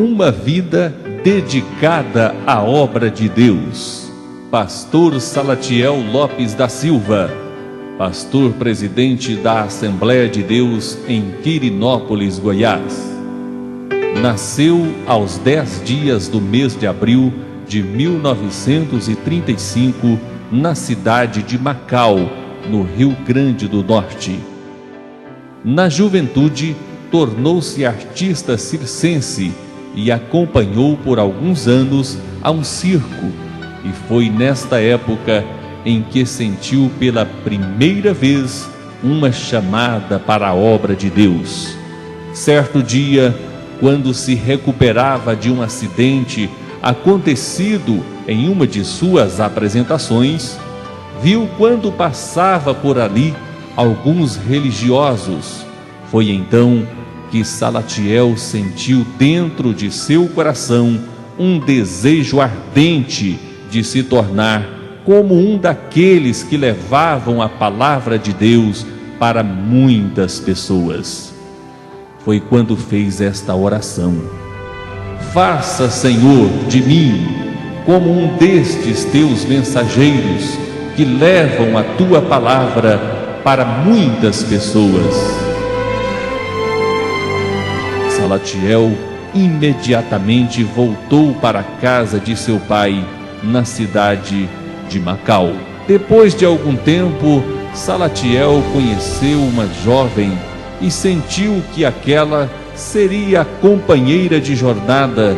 Uma vida dedicada à obra de Deus. Pastor Salatiel Lopes da Silva, pastor presidente da Assembleia de Deus em Quirinópolis, Goiás. Nasceu aos 10 dias do mês de abril de 1935, na cidade de Macau, no Rio Grande do Norte. Na juventude, tornou-se artista circense e acompanhou por alguns anos a um circo, e foi nesta época em que sentiu pela primeira vez uma chamada para a obra de Deus. Certo dia, quando se recuperava de um acidente acontecido em uma de suas apresentações, viu quando passava por ali alguns religiosos. Foi então que Salatiel sentiu dentro de seu coração um desejo ardente de se tornar como um daqueles que levavam a palavra de Deus para muitas pessoas. Foi quando fez esta oração: faça, Senhor, de mim como um destes teus mensageiros que levam a tua palavra para muitas pessoas. Salatiel imediatamente voltou para a casa de seu pai, na cidade de Macau. Depois de algum tempo, Salatiel conheceu uma jovem e sentiu que aquela seria a companheira de jornada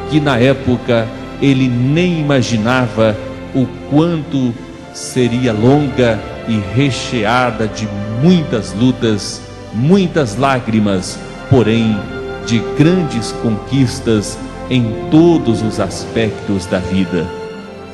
que na época ele nem imaginava o quanto seria longa e recheada de muitas lutas, muitas lágrimas, porém de grandes conquistas em todos os aspectos da vida.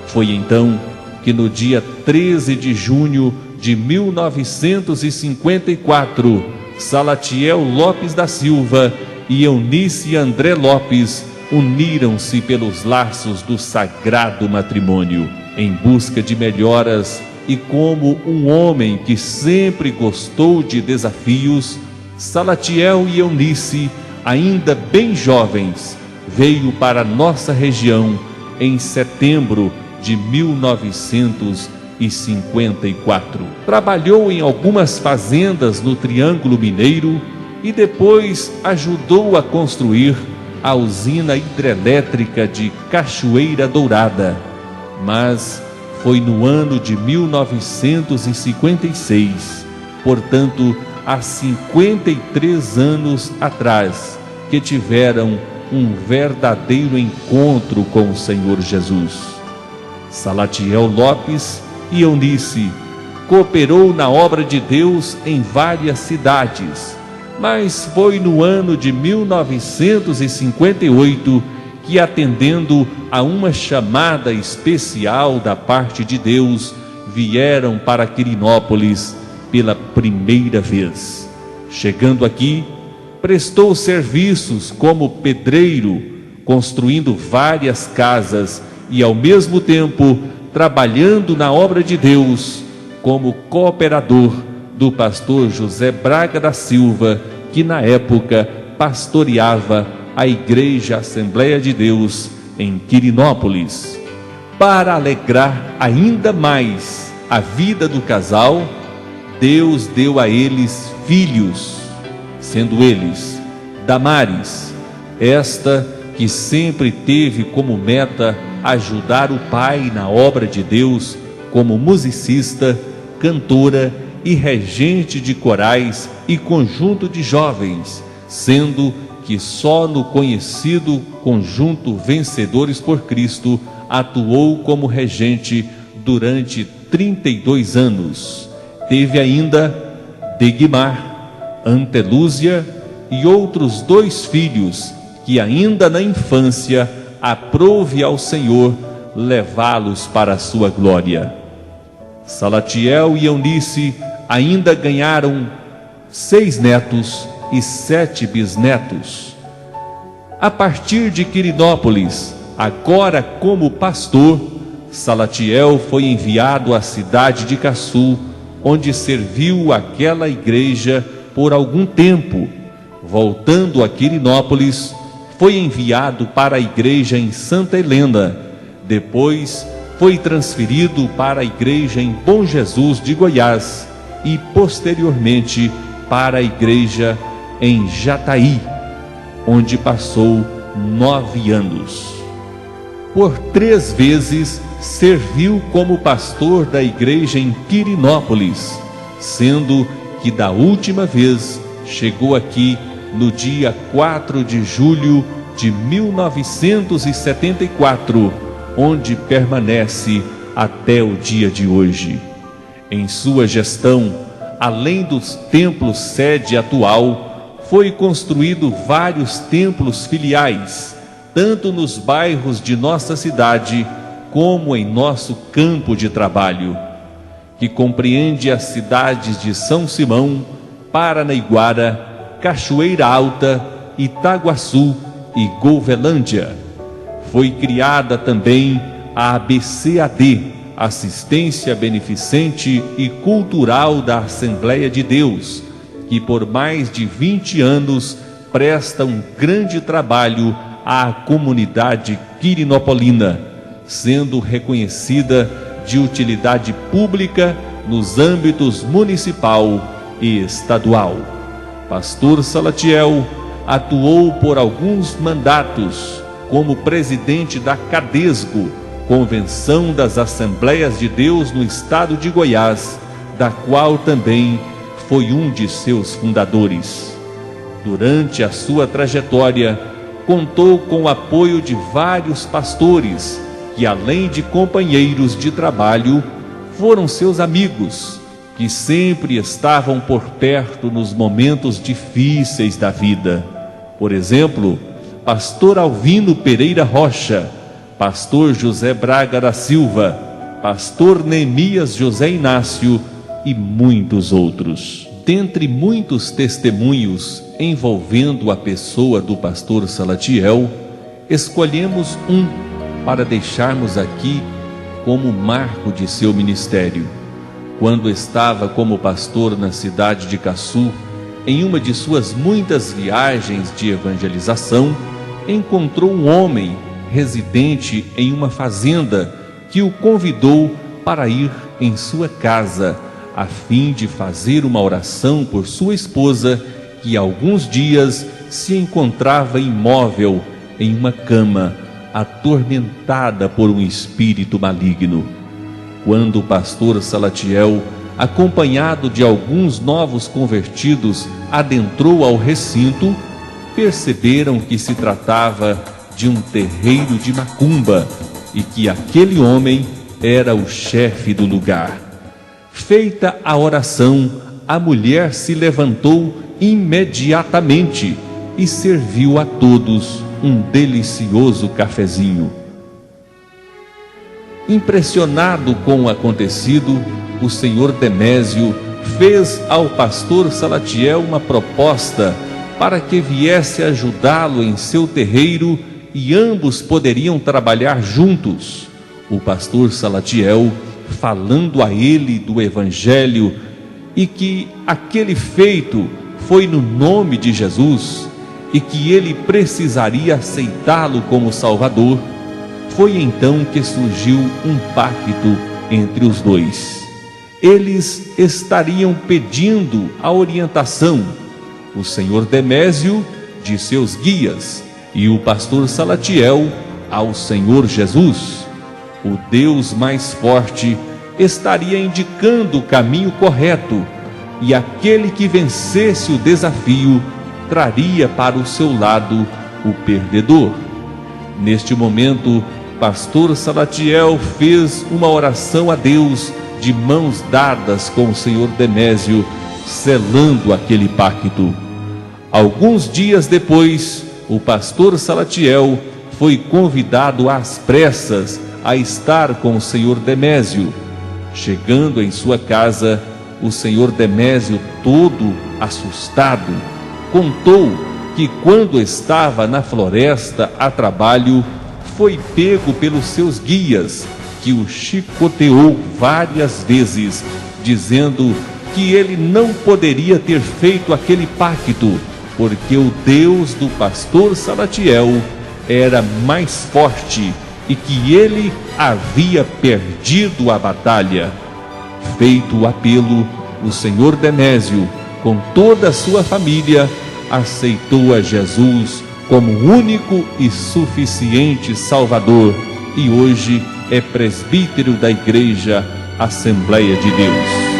Foi então que no dia 13 de junho de 1954, Salatiel Lopes da Silva e Eunice André Lopes uniram-se pelos laços do sagrado matrimônio, em busca de melhoras, e como um homem que sempre gostou de desafios, Salatiel e Eunice, ainda bem jovens, veio para nossa região em setembro de 1954. Trabalhou em algumas fazendas no Triângulo Mineiro e depois ajudou a construir a usina hidrelétrica de Cachoeira Dourada. Mas foi no ano de 1956, portanto, há 53 anos atrás, que tiveram um verdadeiro encontro com o Senhor Jesus. Salatiel Lopes e Eunice cooperou na obra de Deus em várias cidades, mas foi no ano de 1958 que, atendendo a uma chamada especial da parte de Deus, vieram para Quirinópolis pela primeira vez. Chegando aqui, prestou serviços como pedreiro, construindo várias casas e, ao mesmo tempo, trabalhando na obra de Deus como cooperador do pastor José Braga da Silva, que na época pastoreava a Igreja Assembleia de Deus em Quirinópolis. Para alegrar ainda mais a vida do casal, Deus deu a eles filhos, sendo eles Damares, esta que sempre teve como meta ajudar o pai na obra de Deus como musicista, cantora e regente de corais e conjunto de jovens, sendo que só no conhecido conjunto Vencedores por Cristo atuou como regente durante 32 anos. Teve ainda Degmar, Antelúzia e outros 2 filhos que ainda na infância aprouve ao Senhor levá-los para a sua glória. Salatiel e Eunice ainda ganharam 6 netos e 7 bisnetos. A partir de Quirinópolis, agora como pastor, Salatiel foi enviado à cidade de Caçu, onde serviu aquela igreja por algum tempo. Voltando a Quirinópolis, foi enviado para a igreja em Santa Helena, depois foi transferido para a igreja em Bom Jesus de Goiás e posteriormente para a igreja em Jataí, onde passou 9 anos. Por 3 vezes serviu como pastor da igreja em Quirinópolis, sendo que da última vez chegou aqui no dia 4 de julho de 1974, onde permanece até o dia de hoje. Em sua gestão, além dos templos sede atual, foi construído vários templos filiais, tanto nos bairros de nossa cidade como em nosso campo de trabalho, que compreende as cidades de São Simão, Paranaiguara, Cachoeira Alta, Itaguaçu e Golvelândia. Foi criada também a ABCAD, Assistência Beneficente e Cultural da Assembleia de Deus, que por mais de 20 anos presta um grande trabalho à comunidade quirinopolina, sendo reconhecida de utilidade pública nos âmbitos municipal e estadual. Pastor Salatiel atuou por alguns mandatos como presidente da CADESGO, Convenção das Assembleias de Deus no estado de Goiás, da qual também foi um de seus fundadores. Durante a sua trajetória, contou com o apoio de vários pastores, que além de companheiros de trabalho, foram seus amigos, que sempre estavam por perto nos momentos difíceis da vida. Por exemplo, pastor Alvino Pereira Rocha, pastor José Braga da Silva, pastor Neemias José Inácio e muitos outros. Dentre muitos testemunhos envolvendo a pessoa do pastor Salatiel, escolhemos um para deixarmos aqui como marco de seu ministério. Quando estava como pastor na cidade de Caçu, em uma de suas muitas viagens de evangelização, encontrou um homem residente em uma fazenda que o convidou para ir em sua casa, a fim de fazer uma oração por sua esposa, que há alguns dias se encontrava imóvel em uma cama, atormentada por um espírito maligno. Quando o pastor Salatiel, acompanhado de alguns novos convertidos, adentrou ao recinto, perceberam que se tratava de um terreiro de macumba e que aquele homem era o chefe do lugar. Feita a oração, a mulher se levantou imediatamente e serviu a todos um delicioso cafezinho. Impressionado com o acontecido, o senhor Demésio fez ao pastor Salatiel uma proposta para que viesse ajudá-lo em seu terreiro e ambos poderiam trabalhar juntos. O pastor Salatiel, falando a ele do Evangelho e que aquele feito foi no nome de Jesus e que ele precisaria aceitá-lo como Salvador, foi então que surgiu um pacto entre os dois. Eles estariam pedindo a orientação, o senhor Demésio de seus guias e o pastor Salatiel ao Senhor Jesus. O Deus mais forte estaria indicando o caminho correto, e aquele que vencesse o desafio traria para o seu lado o perdedor. Neste momento, pastor Salatiel fez uma oração a Deus de mãos dadas com o senhor Demésio, selando aquele pacto. Alguns dias depois, o pastor Salatiel foi convidado às pressas a estar com o senhor Demésio. Chegando em sua casa, o senhor Demésio, todo assustado, contou que quando estava na floresta a trabalho, foi pego pelos seus guias, que o chicoteou várias vezes, dizendo que ele não poderia ter feito aquele pacto, porque o Deus do pastor Salatiel era mais forte e que ele havia perdido a batalha. Feito o apelo, o senhor Denésio, com toda a sua família, aceitou a Jesus como único e suficiente Salvador e hoje é presbítero da Igreja Assembleia de Deus.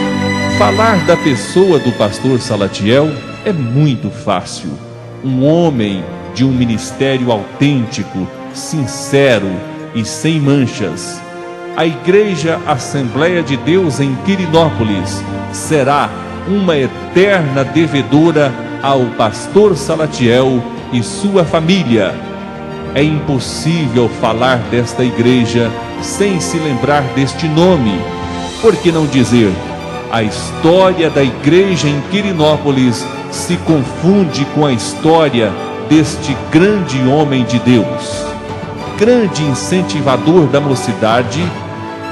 Falar da pessoa do pastor Salatiel é muito fácil. Um homem de um ministério autêntico, sincero e sem manchas. A Igreja Assembleia de Deus em Quirinópolis será uma eterna devedora ao pastor Salatiel e sua família. É impossível falar desta igreja sem se lembrar deste nome. Por que não dizer? A história da igreja em Quirinópolis se confunde com a história deste grande homem de Deus. Grande incentivador da mocidade,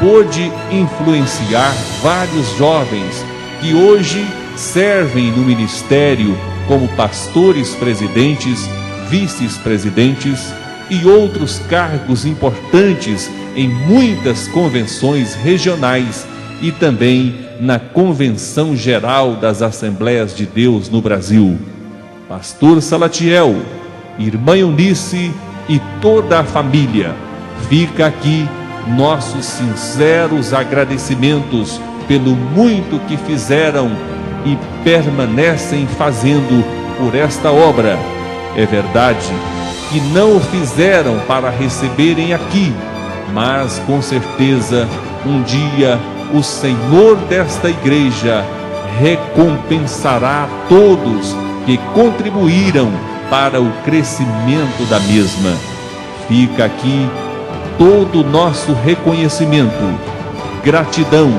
pôde influenciar vários jovens que hoje servem no ministério como pastores presidentes, vices-presidentes e outros cargos importantes em muitas convenções regionais e também na Convenção Geral das Assembleias de Deus no Brasil. Pastor Salatiel, irmã Eunice e toda a família, fica aqui nossos sinceros agradecimentos pelo muito que fizeram e permanecem fazendo por esta obra. É verdade que não o fizeram para receberem aqui, mas com certeza um dia o Senhor desta igreja recompensará a todos que contribuíram para o crescimento da mesma. Fica aqui todo o nosso reconhecimento, gratidão,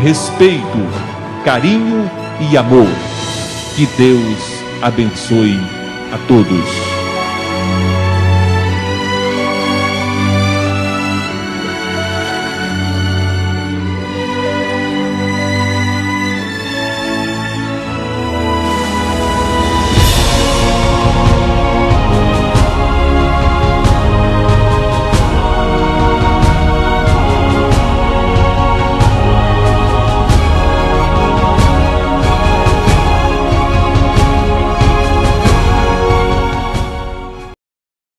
respeito, carinho e amor. Que Deus abençoe a todos.